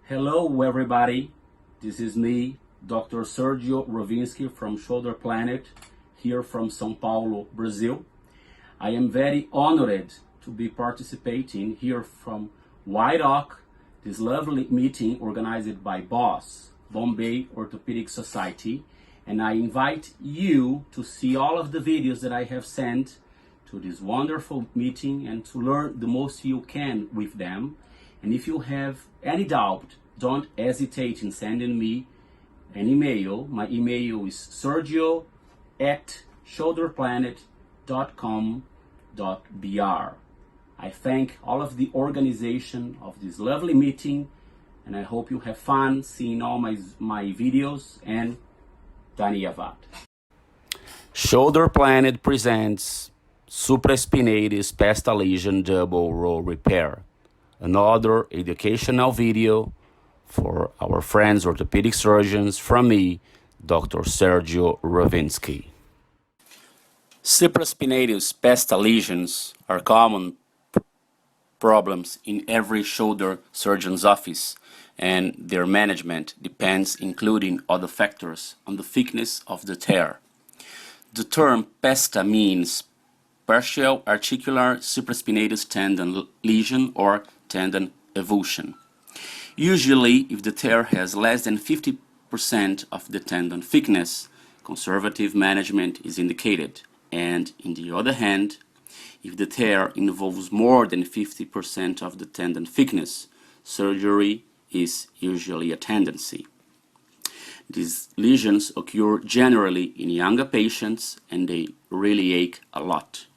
Hello everybody, this is me, Dr. Sergio Rovinski from Shoulder Planet, here from São Paulo, Brazil. I am very honored to be participating here from Wiroc, this lovely meeting organized by BOSS, Bombay Orthopaedic Society, and I invite you to see all of the videos that I have sent to this wonderful meeting and to learn the most you can with them. And if you have any doubt, don't hesitate in sending me an email. My email is sergio@shoulderplanet.com.br. I thank all of the organization of this lovely meeting, and I hope you have fun seeing all my videos, and Dhanyavad. Shoulder Planet presents supraspinatur pasta lesion double row repair, another educational video for our friends orthopedic surgeons from me, Dr. Sergio Rovinski. Supraspinatur pasta lesions are common problems in every shoulder surgeon's office, and their management depends, including other factors, on the thickness of the tear. The term pasta means partial articular supraspinatus tendon lesion or tendon avulsion. Usually, if the tear has less than 50% of the tendon thickness, conservative management is indicated, and on the other hand, if the tear involves more than 50% of the tendon thickness, surgery is usually a tendency. These lesions occur generally in younger patients, and they really ache a lot.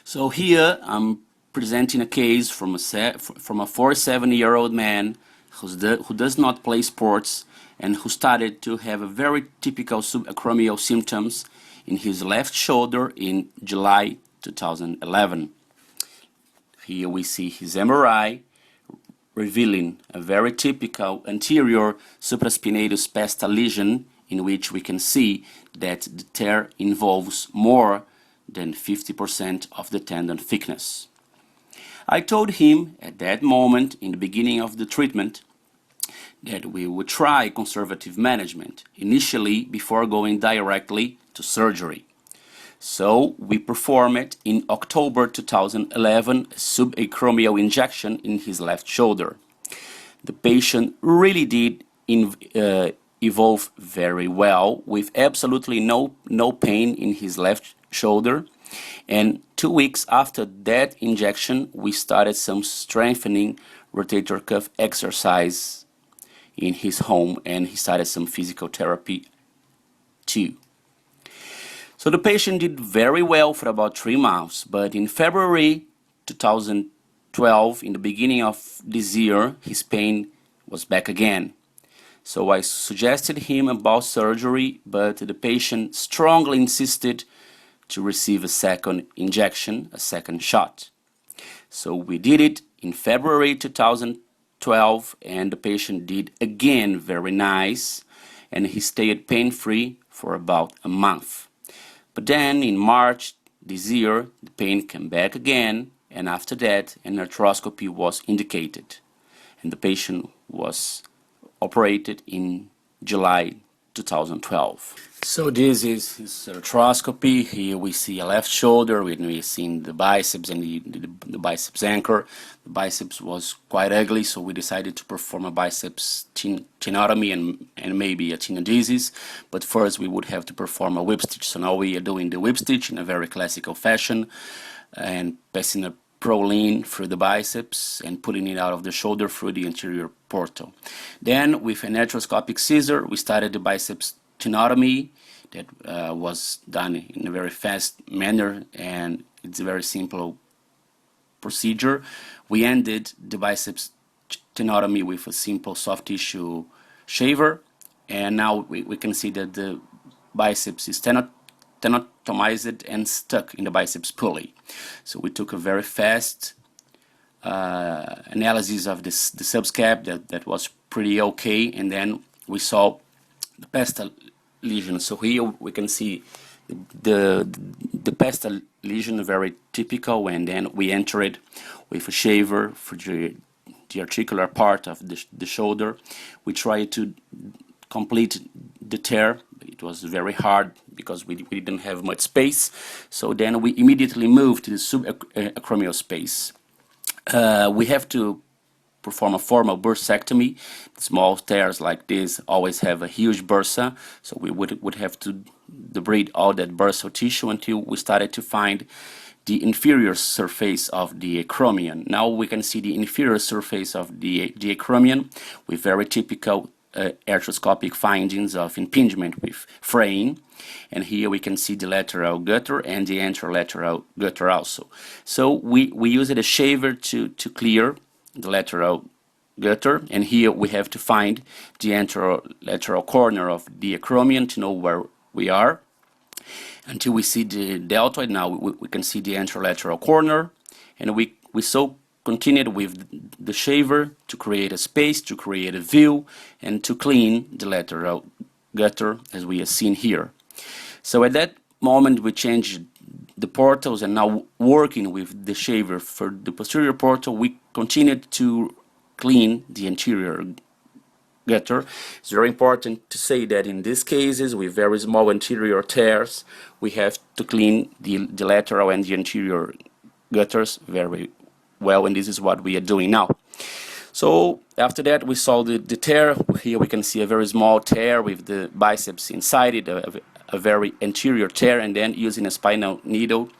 So here I'm presenting a case from a 47-year-old man who does not play sports and who started to have a very typical subacromial symptoms in his left shoulder in July 2011. Here we see his MRI revealing a very typical anterior supraspinatus pasta lesion in which we can see that the tear involves more than 50% of the tendon thickness. I told him at that moment, in the beginning of the treatment, that we would try conservative management initially before going directly to surgery. So we performed in October 2011 a subacromial injection in his left shoulder. The patient really did evolve very well with absolutely no pain in his left shoulder, and 2 weeks after that injection we started some strengthening rotator cuff exercise in his home, and he started some physical therapy too. So the patient did very well for about 3 months, but in February 2012, in the beginning of this year, his pain was back again. So I suggested him about surgery, but the patient strongly insisted to receive a second injection, a second shot. So we did it in February 2012, and the patient did again very nice, and he stayed pain-free for about a month. But then in March this year, the pain came back again, and after that an arthroscopy was indicated, and the patient was operated in July 2012. So this is his arthroscopy. Here we see a left shoulder, we see the biceps and the biceps anchor. The biceps was quite ugly, so we decided to perform a biceps tenotomy and maybe a tenodesis, but first we would have to perform a whip stitch. So now we are doing the whip stitch in a very classical fashion and passing a Prolene through the biceps and pulling it out of the shoulder through the anterior portal. Then with an arthroscopic scissor we started the biceps tenotomy that was done in a very fast manner, and it's a very simple procedure. We ended the biceps tenotomy with a simple soft tissue shaver, and now we can see that the biceps is tenotomized and stuck in the biceps pulley. So we took a very fast analysis of the subscap that was pretty okay, and then we saw the pasta lesion. So here we can see the pasta lesion, very typical, and then we entered with a shaver for the the articular part of the shoulder. We tried to complete the tear. It was very hard because we didn't have much space. So then we immediately moved to the subacromial space. We have to perform a formal bursectomy. Small tears like this always have a huge bursa, so we would have to debride all that bursal tissue until we started to find the inferior surface of the acromion. Now we can see the inferior surface of the acromion with very typical arthroscopic findings of impingement with fraying. And here we can see the lateral gutter and the anterolateral gutter also. So we used a shaver to clear the lateral gutter, and here we have to find the anterolateral corner of the acromion to know where we are. Until we see the deltoid, now we can see the anterolateral corner, and we so continued with the shaver to create a space, to create a view, and to clean the lateral gutter as we have seen here. So at that moment we changed the portals, and now working with the shaver for the posterior portal, we continued to clean the anterior gutter. It's very important to say that in these cases with very small anterior tears, we have to clean the lateral and the anterior gutters very well, and this is what we are doing now. So after that we saw the tear. Here we can see a very small tear with the biceps inside it, a very anterior tear, and then using a spinal needle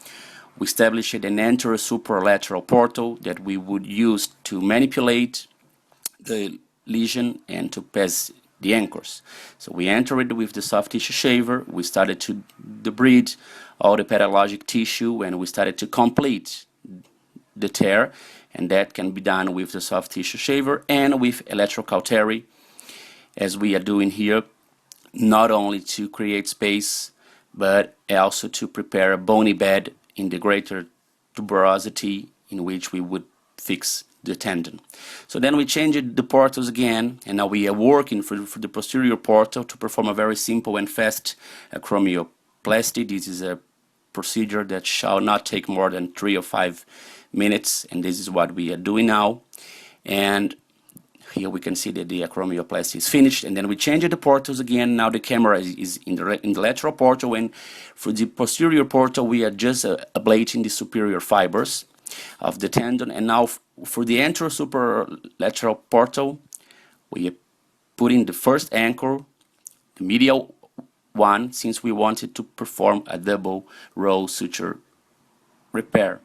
we established an anterior supralateral portal that we would use to manipulate the lesion and to pass the anchors. So we entered with the soft tissue shaver, we started to debride all the pathologic tissue, and we started to complete the tear, and that can be done with the soft tissue shaver and with electrocautery, as we are doing here, not only to create space but also to prepare a bony bed in the greater tuberosity in which we would fix the tendon. So then we changed the portals again, and now we are working for the posterior portal to perform a very simple and fast acromioplasty. This is a procedure that shall not take more than 3 or 5 minutes, and this is what we are doing now. And here we can see that the acromioplasty is finished, and then we changed the portals again. Now the camera is in the lateral portal, and for the posterior portal we are just ablating the superior fibers of the tendon. And now for the anterior superlateral portal we are putting the first anchor, the medial one, since we wanted to perform a double row suture repair.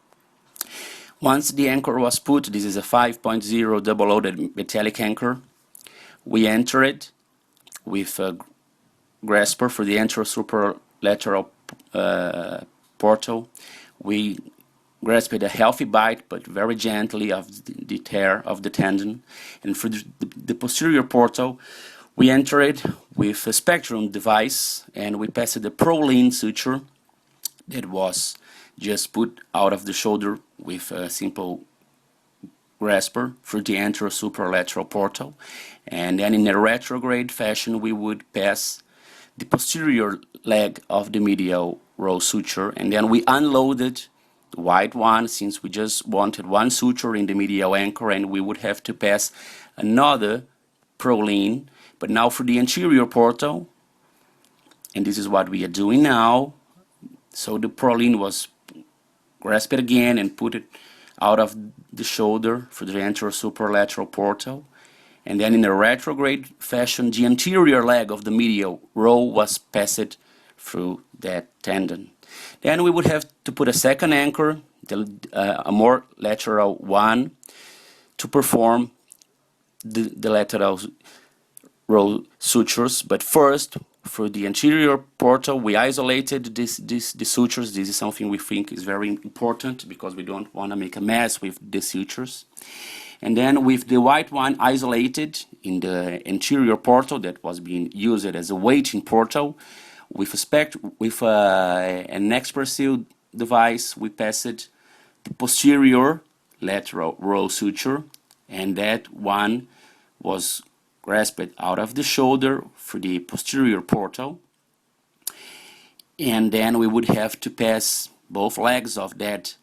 Once the anchor was put, this is a 5.0 double-loaded metallic anchor, we enter it with a grasper for the anterior superlateral portal. We grasped a healthy bite, but very gently, of the tear of the tendon. And for the posterior portal, we enter it with a spectrum device, and we passed the proline suture that was just put out of the shoulder with a simple grasper for the anterior superlateral portal. And then in a retrograde fashion we would pass the posterior leg of the medial row suture, and then we unloaded the white one, since we just wanted one suture in the medial anchor, and we would have to pass another proline. But now for the anterior portal, and this is what we are doing now. So the proline was grasped again and put it out of the shoulder for the anterior superlateral portal, and then in a retrograde fashion the anterior leg of the medial row was passed through that tendon. Then we would have to put a second anchor, a more lateral one, to perform the lateral row sutures. But first, for the anterior portal, we isolated the sutures. This is something we think is very important because we don't want to make a mess with the sutures. And then with the white one isolated in the anterior portal that was being used as a waiting portal, with an expressive device we passed the posterior lateral row suture, and that one was grasped out of the shoulder for the posterior portal. And then we would have to pass both legs of that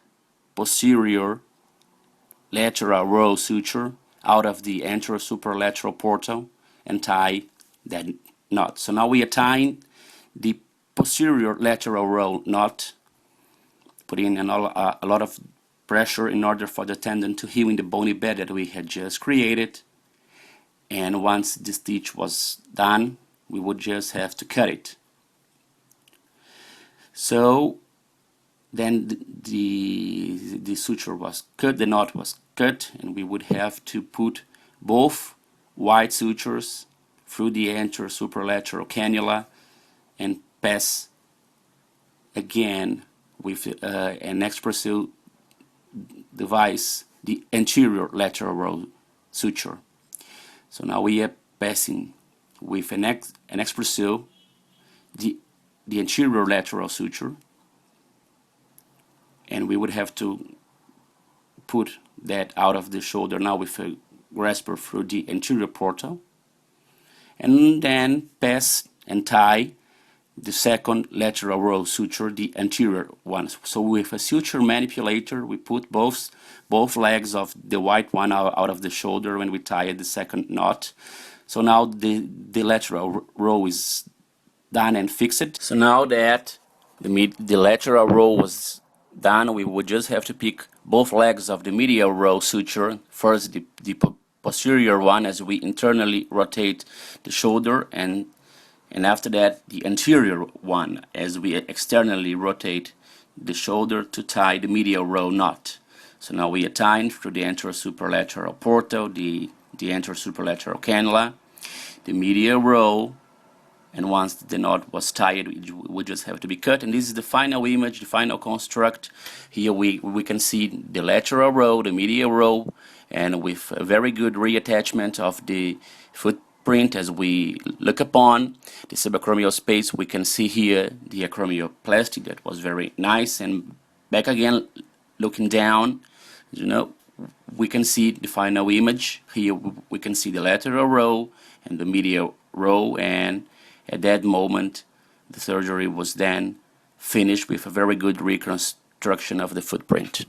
posterior lateral row suture out of the anterior superlateral portal and tie that knot. So now we are tying the posterior lateral row knot, putting in a lot of pressure in order for the tendon to heal in the bony bed that we had just created. And once the stitch was done, we would just have to cut it. So then the suture was cut, the knot was cut, and we would have to put both wide sutures through the anterior superlateral cannula and pass again with an expressive device the anterior lateral row suture. So now we are passing with an expressive the anterior lateral suture, and we would have to put that out of the shoulder now with a grasper through the anterior portal, and then pass and tie the second lateral row suture, the anterior ones. So with a suture manipulator, we put both legs of the white one out of the shoulder when we tie the second knot. So now the lateral row is done and fixed. So now that the lateral row was done, we would just have to pick both legs of the medial row suture. First the posterior one as we internally rotate the shoulder, and after that the anterior one as we externally rotate the shoulder to tie the medial row knot. So now we are tying through the anterior superlateral portal, the anterior superlateral cannula, the medial row, and once the knot was tied, it would just have to be cut. And this is the final image, the final construct. Here we can see the lateral row, the medial row, and with a very good reattachment of the footprint as we look upon the subacromial space. We can see here the acromioplasty that was very nice, and back again looking down, we can see the final image. Here we can see the lateral row and the medial row, and at that moment the surgery was then finished with a very good reconstruction of the footprint.